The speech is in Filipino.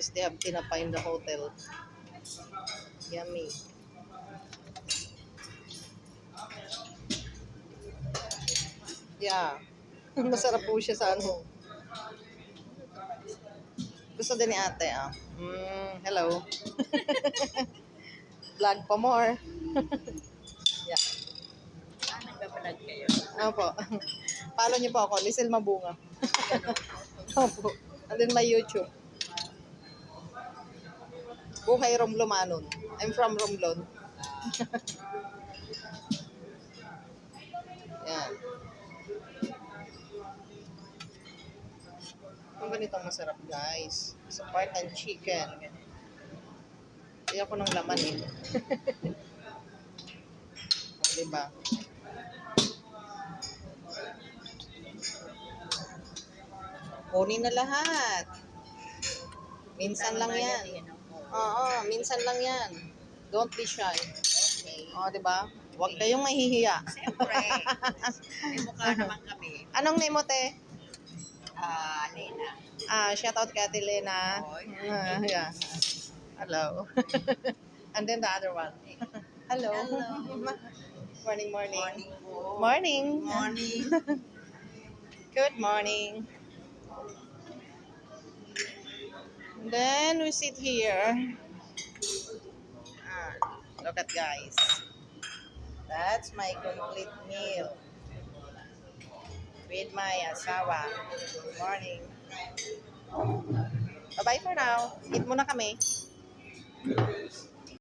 guys, they have tinapa in the hotel. Yummy. Yeah. Masarap po siya sa ano. Gusto din ni ate, ah. Hello. Vlog pa more. Yeah. Nagbabalag kayo. Opo. Follow niyo po ako, Lisel Mabunga. Opo. And then my YouTube. Buhay Romlomanon. I'm from Romblon. Yan. Ang ganitong masarap, guys. Sa part ng chicken. Hindi ako ng laman eh. O, diba? Kunin na lahat. Minsan lang yan. Oo, minsan lang yan. Don't be shy. Okay. O, diba? Huwag kayong mahihiya. Siyempre. May mukha naman kami. Anong name mo, te? Lena. Shout out kay Ate Lena. Yeah. Hello. And then the other one. Hello. Morning, morning. Morning po. Morning. Morning. Good morning. Then we sit here. Look at guys. That's my complete meal. With my asawa. Good morning. Bye-bye for now. Eat muna kami.